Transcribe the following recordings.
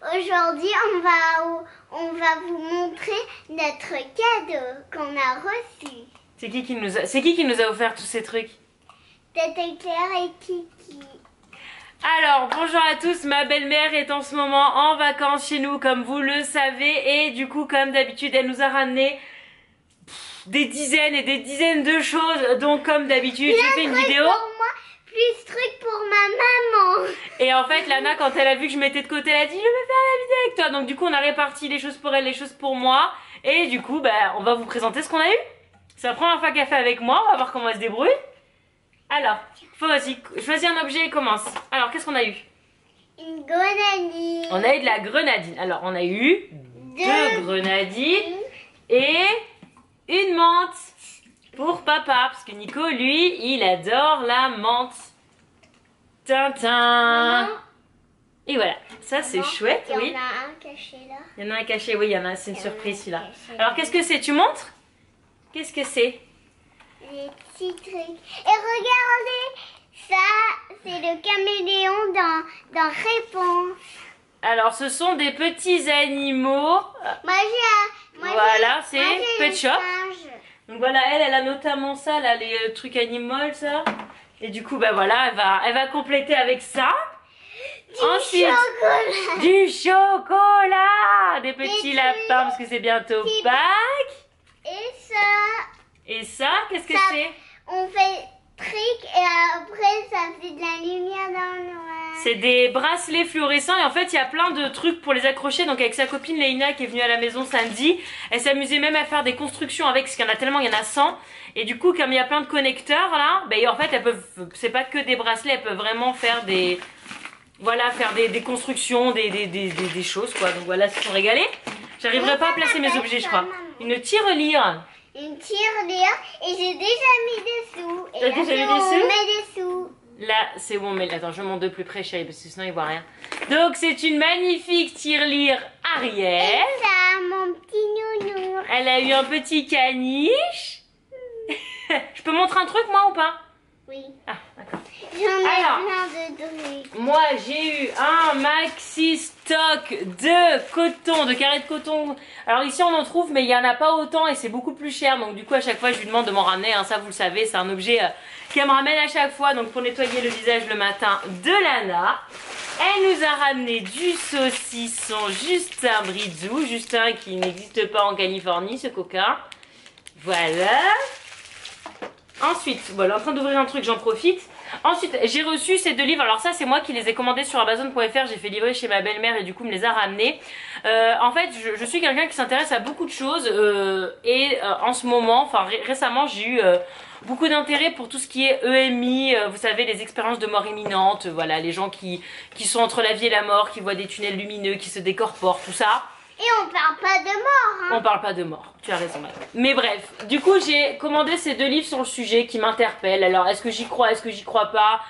Aujourd'hui, on va vous montrer notre cadeau qu'on a reçu. C'est qui qui nous a offert tous ces trucs? Tête Claire et Kiki. Alors, bonjour à tous, ma belle-mère est en ce moment en vacances chez nous, comme vous le savez, et du coup, comme d'habitude, elle nous a ramené des dizaines et des dizaines de choses. Donc, comme d'habitude, je fais une vidéo. Pour moi, plus truc pour ma maman. Et en fait, Lana, quand elle a vu que je mettais de côté, elle a dit, je vais faire la vidéo avec toi. Donc, du coup, on a réparti les choses pour elle, les choses pour moi. Et du coup, bah, on va vous présenter ce qu'on a eu. C'est la première fois qu'elle fait avec moi, on va voir comment elle se débrouille. Alors, vas-y, choisis un objet et commence. Alors, qu'est-ce qu'on a eu? Une grenadine. On a eu de la grenadine. Alors, on a eu deux grenadines et une menthe pour papa. Parce que Nico, lui, il adore la menthe. Tintin. Maman. Et voilà, ça c'est chouette, oui. Il y en a un caché là. Il y en a un caché, oui, il y en a, c'est une surprise celui-là. caché. Alors, qu'est-ce que c'est? Tu montres? Qu'est-ce que c'est? Les petits trucs. Et regardez, ça, c'est le caméléon dans Réponse. Alors, ce sont des petits animaux. Voilà, c'est Pet Shop. Donc voilà, elle a notamment ça, là, les trucs animaux, ça. Et du coup, bah voilà, elle va compléter avec ça. Ensuite, Chocolat. du chocolat, des petits Des lapins, trucs. parce que c'est bientôt Des- Pâques. Et ça, Et ça, qu'est-ce que Ça- c'est? on fait trick et après ça fait de la lumière dans le noir. C'est des bracelets fluorescents et en fait il y a plein de trucs pour les accrocher. Donc avec sa copine Leïna qui est venue à la maison samedi, elle s'amusait même à faire des constructions avec, parce qu'il y en a tellement, il y en a 100. Et du coup comme il y a plein de connecteurs là, ben, en fait elles peuvent, c'est pas que des bracelets, elles peuvent vraiment faire des... Voilà, faire des constructions, des choses quoi. Donc voilà, se sont régalés. J'arriverai pas à placer mes objets je crois. Une tirelire. Une tirelire et j'ai déjà mis des sous. Et T'as là, déjà mis des on sous met des sous. Là, c'est bon, mais attends, je monte de plus près, chérie, parce que sinon il voit rien. Donc, c'est une magnifique tirelire Ariel. Et ça, mon petit nounours. Elle a eu un petit caniche. Je peux montrer un truc, moi, ou pas? Oui. Ah, d'accord. J'en ai Alors. plein de trucs. Moi, j'ai eu un maxi stock de coton, de carrés de coton. Alors ici, on en trouve, mais il n'y en a pas autant et c'est beaucoup plus cher. Donc du coup, à chaque fois, je lui demande de m'en ramener. Hein, ça, vous le savez, c'est un objet qu'elle me ramène à chaque fois. Donc pour nettoyer le visage le matin de Lana. Elle nous a ramené du saucisson Justin Bridou. Justin qui n'existe pas en Californie, ce coquin. Voilà. Ensuite, voilà, en train d'ouvrir un truc, j'en profite. Ensuite, j'ai reçu ces deux livres. Alors ça, c'est moi qui les ai commandés sur Amazon.fr. J'ai fait livrer chez ma belle-mère et du coup, me les a ramenés. En fait, je suis quelqu'un qui s'intéresse à beaucoup de choses. En ce moment, enfin récemment, j'ai eu beaucoup d'intérêt pour tout ce qui est EMI. Vous savez, les expériences de mort imminente. Voilà, les gens qui sont entre la vie et la mort, qui voient des tunnels lumineux, qui se décorporent, tout ça. Et on parle pas de mort, hein. On parle pas de mort, tu as raison madame. Mais bref, du coup j'ai commandé ces deux livres sur le sujet qui m'interpellent. Alors est-ce que j'y crois, est-ce que j'y crois pas?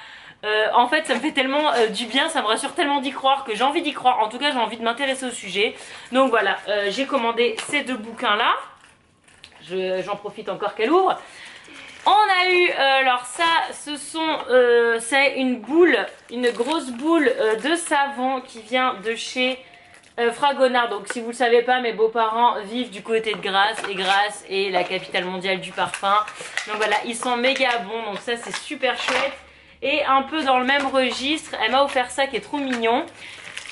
En fait ça me fait tellement du bien, ça me rassure tellement d'y croire que j'ai envie d'y croire. En tout cas j'ai envie de m'intéresser au sujet. Donc voilà, j'ai commandé ces deux bouquins là. J'en profite encore qu'elle ouvre. On a eu, alors ça, c'est une boule, une grosse boule de savon qui vient de chez Fragonard. Donc si vous le savez pas, mes beaux-parents vivent du côté de Grasse et Grasse est la capitale mondiale du parfum. Donc voilà, ils sont méga bons, donc ça c'est super chouette. Et un peu dans le même registre, elle m'a offert ça qui est trop mignon.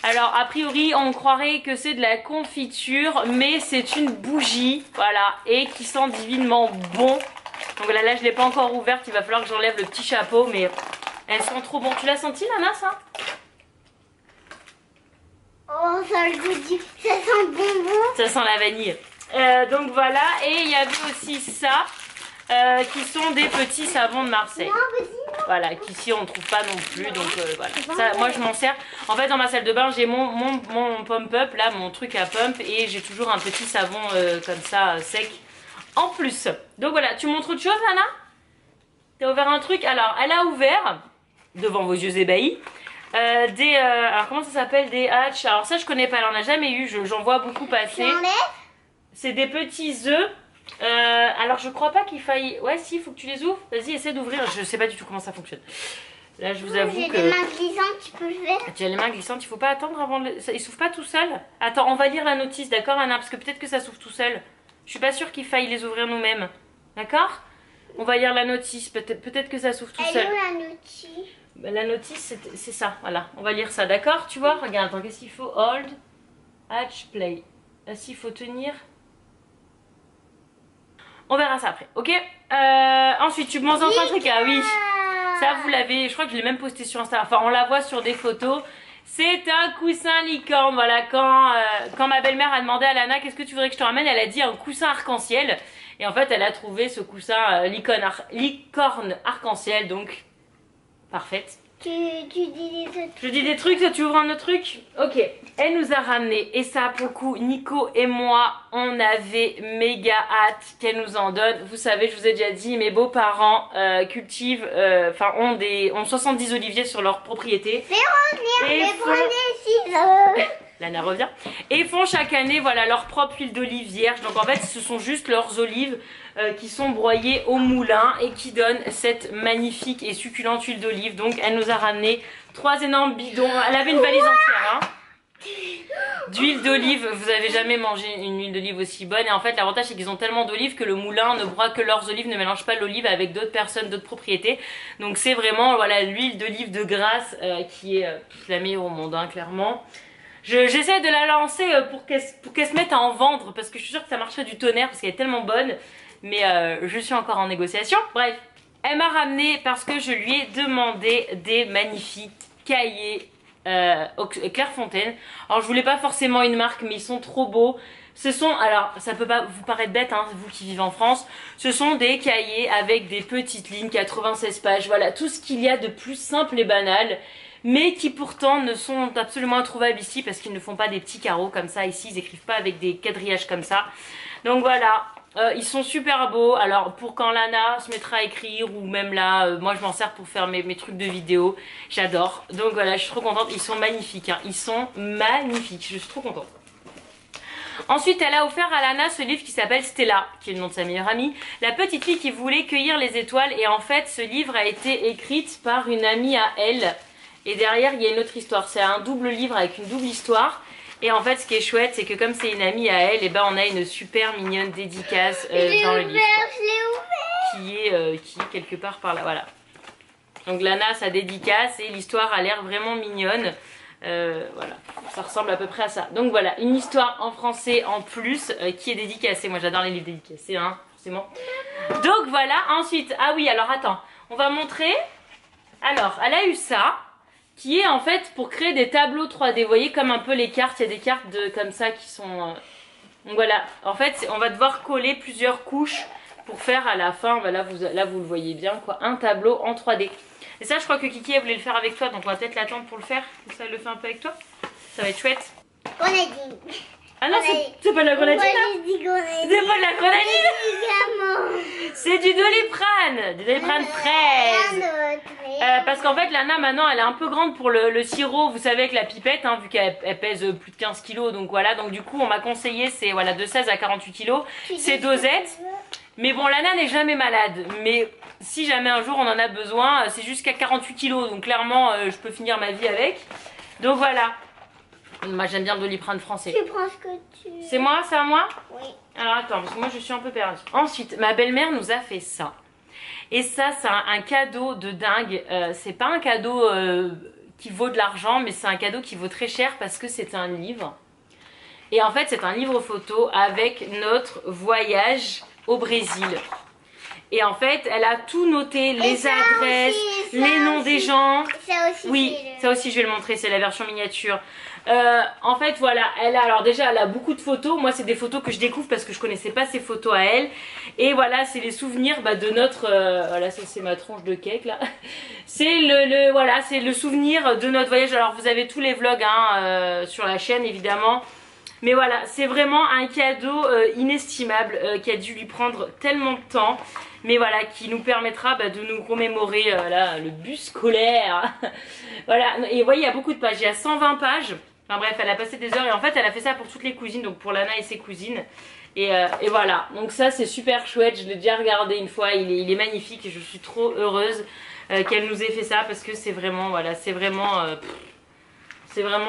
Alors a priori on croirait que c'est de la confiture, mais c'est une bougie, voilà, et qui sent divinement bon. Donc voilà, là je l'ai pas encore ouverte, il va falloir que j'enlève le petit chapeau, mais elles sont trop bonnes. Tu l'as senti Nana ça? Oh, ça a le goût du... Ça sent bonbon. Ça sent la vanille. Donc voilà, et il y avait aussi ça, qui sont des petits savons de Marseille. Non, vas-y, non. Voilà, qu'ici on ne trouve pas non plus, donc voilà. Ça, moi je m'en sers. En fait dans ma salle de bain j'ai mon pump-up, là mon truc à pump, et j'ai toujours un petit savon comme ça, sec, en plus. Donc voilà, tu montres autre chose Nana? T'as ouvert un truc? Alors elle a ouvert, devant vos yeux ébahis, alors comment ça s'appelle? Des hatch. Alors ça je connais pas, elle en a jamais eu, j'en vois beaucoup Tu passer. enlèves? C'est des petits œufs. Alors je crois pas qu'il faille... Ouais si, il faut que tu les ouvres. Vas-y, essaie d'ouvrir, je sais pas du tout comment ça fonctionne. Là, je vous avoue j'ai que... les mains glissantes, tu peux le faire. Tu as les mains glissantes, il faut pas attendre avant... Il s'ouvre pas tout seul. Attends, on va lire la notice, d'accord Anna? Parce que peut-être que ça s'ouvre tout seul. Je suis pas sûre qu'il faille les ouvrir nous-mêmes. D'accord? On va lire la notice, peut-être que ça s'ouvre tout seul. Elle est où la notice? Bah, la notice, c'est ça, voilà. On va lire ça, d'accord? Tu vois? Regarde, attends, qu'est-ce qu'il faut? Hold, hatch, play. Là, s'il faut tenir... On verra ça après, ok? Ensuite, tu m'en entends un truc? Ah oui, ça vous l'avez, je crois que je l'ai même posté sur Insta. Enfin, on la voit sur des photos. C'est un coussin licorne. Voilà, quand ma belle-mère a demandé à Lana qu'est-ce que tu voudrais que je te ramène, elle a dit un coussin arc-en-ciel. Et en fait, elle a trouvé ce coussin licorne arc-en-ciel, donc parfaite. Tu dis des autres. Je dis des trucs, toi tu ouvres un autre truc? Ok, elle nous a ramené, et ça pour le coup, Nico et moi, on avait méga hâte qu'elle nous en donne. Vous savez, je vous ai déjà dit, mes beaux-parents cultivent, ont 70 oliviers sur leur propriété. Fais revenir, fais prendre les ciseaux. Lana revient. Et font chaque année, voilà, leur propre huile d'olive vierge. Donc en fait, ce sont juste leurs olives qui sont broyées au moulin et qui donnent cette magnifique et succulente huile d'olive. Donc elle nous a ramené 3 énormes bidons. Elle avait une valise entière, hein, d'huile d'olive. Vous avez jamais mangé une huile d'olive aussi bonne. Et en fait, l'avantage, c'est qu'ils ont tellement d'olives que le moulin ne broie que leurs olives, ne mélange pas l'olive avec d'autres personnes, d'autres propriétés. Donc c'est vraiment, voilà, l'huile d'olive de Grasse qui est la meilleure au monde, hein, clairement. J'essaie de la lancer pour qu'elle se mette à en vendre, parce que je suis sûre que ça marcherait du tonnerre parce qu'elle est tellement bonne, mais je suis encore en négociation. Bref, elle m'a ramené parce que je lui ai demandé des magnifiques cahiers Clairefontaine. Alors je voulais pas forcément une marque, mais ils sont trop beaux. Ce sont, alors ça peut pas vous paraître bête, hein, vous qui vivez en France, ce sont des cahiers avec des petites lignes, 96 pages, voilà, tout ce qu'il y a de plus simple et banal, mais qui pourtant ne sont absolument introuvables ici parce qu'ils ne font pas des petits carreaux comme ça ici, ils écrivent pas avec des quadrillages comme ça. Donc voilà, ils sont super beaux. Alors pour quand Lana se mettra à écrire ou même là, moi je m'en sers pour faire mes trucs de vidéo, j'adore. Donc voilà, je suis trop contente, ils sont magnifiques, hein. Ils sont magnifiques, je suis trop contente. Ensuite, elle a offert à Lana ce livre qui s'appelle Stella, qui est le nom de sa meilleure amie, la petite fille qui voulait cueillir les étoiles. Et en fait, ce livre a été écrit par une amie à elle. Et derrière, il y a une autre histoire. C'est un double livre avec une double histoire. Et en fait, ce qui est chouette, c'est que comme c'est une amie à elle, et ben on a une super mignonne dédicace dans le livre. Qui est quelque part par là, voilà. Donc Lana a sa dédicace et l'histoire a l'air vraiment mignonne. Voilà, ça ressemble à peu près à ça. Donc voilà, une histoire en français en plus qui est dédicacée. Moi j'adore les livres dédicacés, hein, forcément. Donc voilà, ensuite, ah oui, alors attends, on va montrer. Alors, elle a eu ça, qui est en fait pour créer des tableaux 3D. Vous voyez comme un peu les cartes, il y a des cartes comme ça qui sont... Donc voilà, en fait on va devoir coller plusieurs couches pour faire à la fin, là vous le voyez bien, quoi, un tableau en 3D. Et ça je crois que Kiki elle voulait le faire avec toi, donc on va peut-être l'attendre pour le faire. Comme ça elle le fait un peu avec toi. Ça va être chouette. Grenadine. Ah non, c'est pas de la grenadine, hein. C'est pas de la grenadine. C'est du Doliprane. Du Doliprane fraise. Parce qu'en fait Lana maintenant elle est un peu grande pour le sirop, vous savez, avec la pipette, hein, vu qu'elle pèse plus de 15 kilos. Donc voilà, donc du coup on m'a conseillé, c'est voilà, de 16 à 48 kilos, c'est dosette. Mais bon, Lana n'est jamais malade, mais si jamais un jour on en a besoin, c'est jusqu'à 48 kilos, donc clairement je peux finir ma vie avec. Donc voilà. Moi j'aime bien le Doliprane français. Tu prends ce que tu... C'est moi, c'est à moi? Oui. Alors attends, parce que moi je suis un peu perdue. Ensuite, ma belle-mère nous a fait ça. Et ça, c'est un cadeau de dingue. C'est pas un cadeau qui vaut de l'argent, mais c'est un cadeau qui vaut très cher parce que c'est un livre. Et en fait, c'est un livre photo avec notre voyage au Brésil. Et en fait, elle a tout noté, les adresses, les noms des gens. Ça aussi, oui, ça aussi je vais le montrer, c'est la version miniature. En fait voilà, alors déjà elle a beaucoup de photos. Moi c'est des photos que je découvre parce que je connaissais pas ces photos à elle. Et voilà, c'est les souvenirs de notre... voilà, ça c'est ma tronche de cake là. C'est voilà, c'est le souvenir de notre voyage. Alors vous avez tous les vlogs hein, sur la chaîne évidemment. Mais voilà, c'est vraiment un cadeau inestimable qui a dû lui prendre tellement de temps. Mais voilà, qui nous permettra de nous remémorer là, le bus scolaire. Voilà, et vous voyez, il y a beaucoup de pages. Il y a 120 pages. Enfin bref, elle a passé des heures. Et en fait, elle a fait ça pour toutes les cousines. Donc pour Lana et ses cousines. Et voilà, donc ça c'est super chouette. Je l'ai déjà regardé une fois. Il est magnifique et je suis trop heureuse qu'elle nous ait fait ça parce que c'est vraiment, voilà, c'est vraiment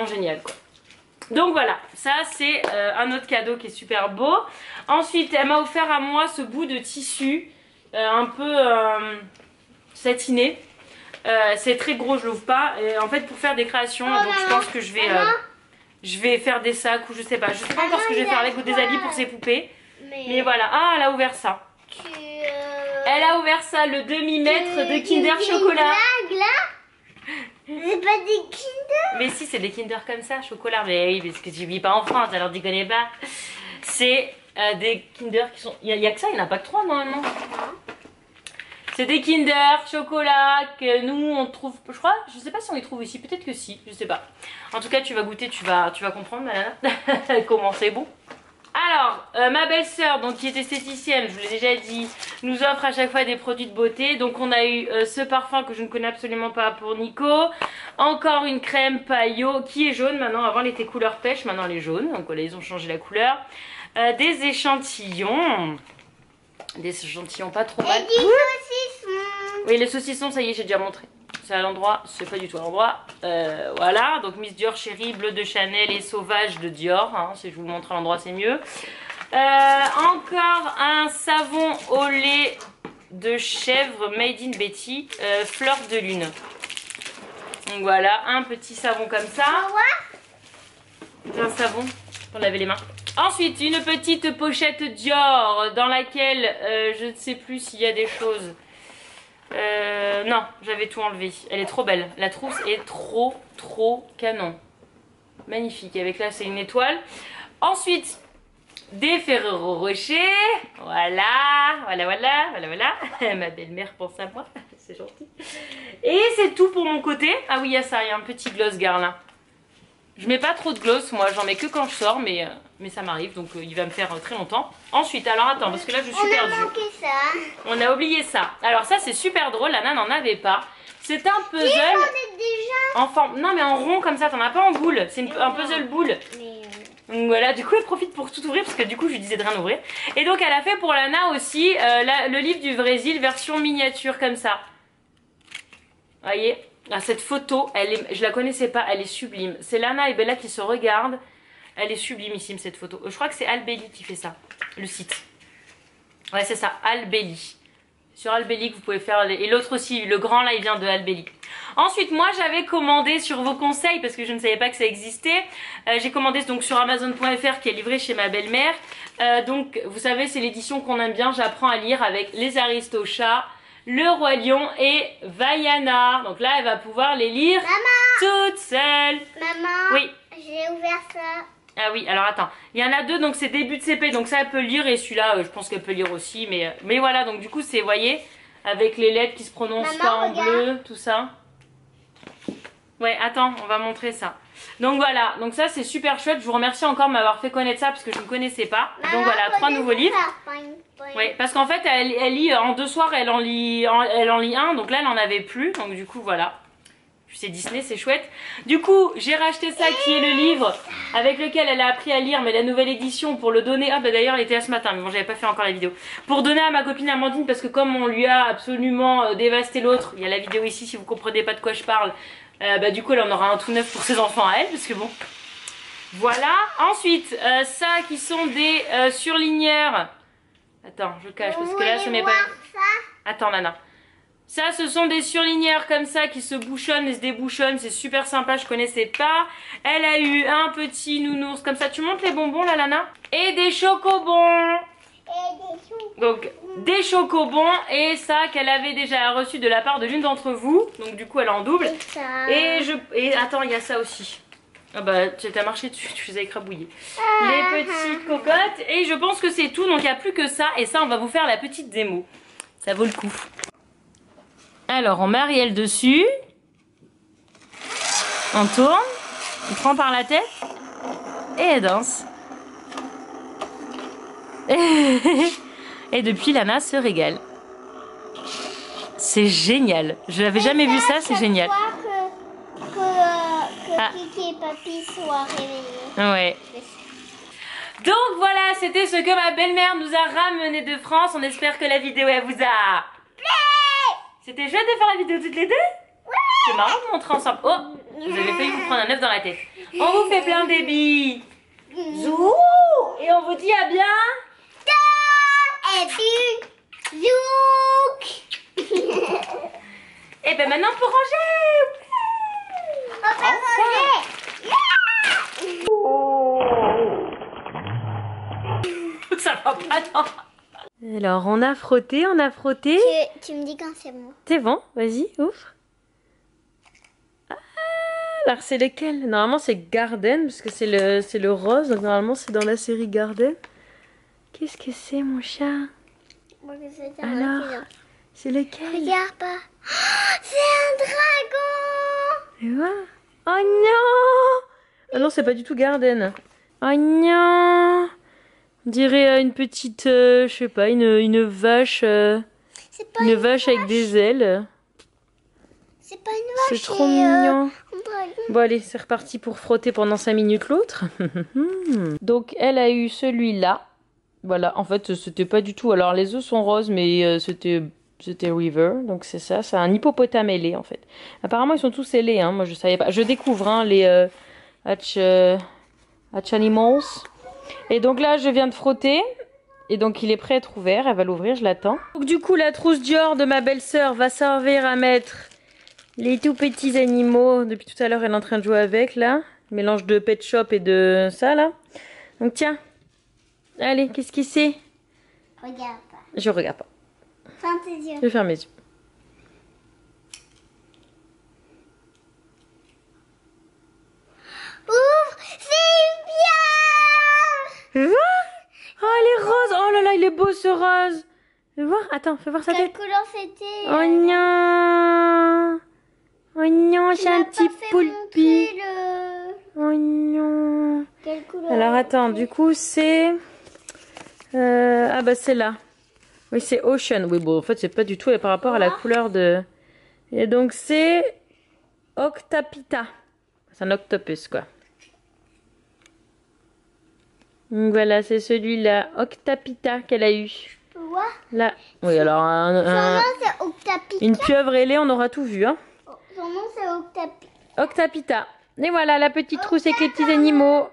génial quoi. Donc voilà, ça c'est un autre cadeau qui est super beau. Ensuite, elle m'a offert à moi ce bout de tissu un peu satiné. C'est très gros, je l'ouvre pas. Et en fait, pour faire des créations, donc je pense que je vais faire des sacs ou je sais pas. Je sais pas encore ce que je vais faire avec ou des habits pour ces poupées. Mais voilà. Ah, elle a ouvert ça. Elle a ouvert ça, le demi-mètre de Kinder Chocolat. C'est pas des Kinder. Mais si, c'est des Kinder comme ça, chocolat. Mais oui, parce que tu vis pas en France, alors tu connais pas. C'est des Kinder qui sont... Il y a que ça, il n'y en a pas que 3 normalement. C'est des Kinder chocolat que nous on trouve, je crois, je sais pas si on les trouve ici, peut-être que si, je sais pas. En tout cas, tu vas goûter, tu vas comprendre, Malala, comment c'est bon. Alors, ma belle-sœur, donc qui est esthéticienne, je vous l'ai déjà dit, nous offre à chaque fois des produits de beauté. Donc on a eu ce parfum que je ne connais absolument pas pour Nico. Encore une crème paillot qui est jaune maintenant. Avant elle était couleur pêche, maintenant elle est jaune. Donc voilà, ils ont changé la couleur. Des échantillons. Des échantillons pas trop mal. Et des saucissons. Oui, les saucissons, ça y est, j'ai déjà montré. C'est à l'endroit, c'est pas du tout à l'endroit. Voilà, donc Miss Dior Chérie, bleu de Chanel et sauvage de Dior. Hein, si je vous le montre à l'endroit, c'est mieux. Encore un savon au lait de chèvre made in Betty, fleur de lune. Donc voilà, un petit savon comme ça. Un savon pour laver les mains. Ensuite, une petite pochette Dior dans laquelle je ne sais plus s'il y a des choses. Non, j'avais tout enlevé. Elle est trop belle. La trousse est trop canon. Magnifique. Avec là, c'est une étoile. Ensuite, des Ferrero Rocher. Voilà. Ma belle-mère pense à moi. C'est gentil. Et c'est tout pour mon côté. Ah oui, il y a ça. Il y a un petit gloss girl là. Je mets pas trop de gloss, moi j'en mets que quand je sors, mais ça m'arrive, donc il va me faire très longtemps. Ensuite, alors attends, parce que là je suis perdue. On a manqué ça. On a oublié ça. Alors ça c'est super drôle, Lana n'en avait pas. C'est un puzzle. Déjà. En forme, non mais en rond comme ça, t'en as pas en boule. C'est un puzzle boule. Donc voilà, du coup elle profite pour tout ouvrir, parce que du coup je lui disais de rien ouvrir. Et donc elle a fait pour Lana aussi le livre du Brésil, version miniature comme ça. Vous voyez? Ah, cette photo, je la connaissais pas, elle est sublime. C'est Lana et Bella qui se regardent. Elle est sublimissime cette photo. Je crois que c'est Albelli qui fait ça, le site. Ouais, c'est ça, Albelli. Sur Albelli que vous pouvez faire. Et l'autre aussi, le grand là, il vient de Albelli. Ensuite, moi j'avais commandé sur vos conseils, parce que je ne savais pas que ça existait. J'ai commandé donc sur Amazon.fr qui est livré chez ma belle-mère. Donc, vous savez, c'est l'édition qu'on aime bien. J'apprends à lire avec les Aristochats, le Roi Lion et Vaiana. Donc là, elle va pouvoir les lire toute seule. Maman, oui. J'ai ouvert ça. Ah oui, alors attends. Il y en a deux, donc c'est début de CP. Donc ça, elle peut lire. Et celui-là, je pense qu'elle peut lire aussi. Mais voilà, donc du coup, c'est, vous voyez, avec les lettres qui se prononcent pas en bleu, tout ça. Ouais, attends, on va montrer ça. Donc voilà, donc ça c'est super chouette. Je vous remercie encore de m'avoir fait connaître ça parce que je ne connaissais pas. Donc voilà, 3 nouveaux livres. Oui, parce qu'en fait, elle lit en 2 soirs, elle en lit un. Donc là, elle n'en avait plus. Donc du coup, voilà. Puis c'est Disney, c'est chouette. Du coup, j'ai racheté ça qui est le livre avec lequel elle a appris à lire, mais la nouvelle édition pour le donner. Ah bah d'ailleurs, elle était là ce matin, mais bon, j'avais pas fait encore la vidéo. Pour donner à ma copine Amandine, parce que comme on lui a absolument dévasté l'autre, il y a la vidéo ici si vous comprenez pas de quoi je parle. Bah du coup, elle en aura un tout neuf pour ses enfants à elle, parce que bon. Voilà. Ensuite, ça qui sont des surligneurs. Attends, je cache parce que là, ce n'est pas. Attends, Nana. Ça, ce sont des surligneurs comme ça qui se bouchonnent et se débouchonnent. C'est super sympa, je connaissais pas. Elle a eu un petit nounours comme ça. Tu montes les bonbons là, Lana? Et des chocobons. Donc, des chocobons. Et ça, qu'elle avait déjà reçu de la part de l'une d'entre vous. Donc, du coup, elle en double. Et attends, il y a ça aussi. Ah bah, tu t'as marché dessus, tu les as écrabouillés. Les petites cocottes. Et je pense que c'est tout. Donc, il n'y a plus que ça. Et ça, on va vous faire la petite démo. Ça vaut le coup. Alors, on met Ariel dessus. On tourne. On prend par la tête. Et elle danse. Et depuis, Lana se régale. C'est génial. Je n'avais jamais vu ça, c'est génial. Que Kiki et Papy soient réveillés. Ouais. Donc voilà, c'était ce que ma belle-mère nous a ramené de France. On espère que la vidéo, elle vous a... C'était chouette de faire la vidéo toutes les deux. C'est marrant de montrer ensemble. Oh, vous avez failli vous prendre un œuf dans la tête. On vous fait plein de bébés. Zou. Et on vous dit à bien. Et puis, zouk. Et ben maintenant pour ranger. On va manger. Ça va pas, non. Alors, on a frotté, on a frotté. Tu me dis quand c'est bon. C'est bon, vas-y, ouvre. Ah, alors, c'est lequel? Normalement, c'est Garden, parce que c'est le rose. Donc, normalement, c'est dans la série Garden. Qu'est-ce que c'est, mon chat? Alors, c'est lequel? Regarde pas. Oh, c'est un dragon. Tu vois? Oh non! Ah non, c'est pas du tout Garden. Oh non! On dirait une petite, je sais pas, une vache. C'est pas une vache avec des ailes. C'est pas une vache. C'est trop mignon. Un dragon. Bon allez, c'est reparti pour frotter pendant 5 minutes l'autre. Donc elle a eu celui-là. Voilà, en fait c'était pas du tout. Alors les œufs sont roses, mais c'était River. Donc c'est ça, c'est un hippopotame ailé en fait. Apparemment ils sont tous ailés, hein. Moi je savais pas. Je découvre hein, les Hatch Animals. Et donc là je viens de frotter. Et donc il est prêt à être ouvert, elle va l'ouvrir, je l'attends. Donc du coup la trousse Dior de ma belle-sœur va servir à mettre les tout petits animaux. Depuis tout à l'heure elle est en train de jouer avec là. Mélange de Pet Shop et de ça là. Donc tiens. Allez, qu'est-ce que c'est? Regarde pas. Je regarde pas. Ferme tes yeux. Je ferme mes yeux. Ouvre, c'est bien. Tu vois? Oh elle est rose. Oh là là il est beau ce rose. Tu vois? Attends, fais voir sa Quelle tête. couleur c'était? Oh non. Oh non, c'est un petit poulpi. Oh non. Quelle couleur? Alors attends, du coup c'est... Ah bah c'est là. Oui c'est Ocean. Oui bon en fait c'est pas du tout par rapport à la couleur de... Et donc c'est Octapita. C'est un octopus quoi. Donc voilà c'est celui-là. Octapita qu'elle a eu. Quoi? Là. Oui alors Son nom c'est Octapita. une pieuvre ailée on aura tout vu hein. Son nom c'est Octapita. Octapita. Et voilà la petite trousse avec les petits animaux.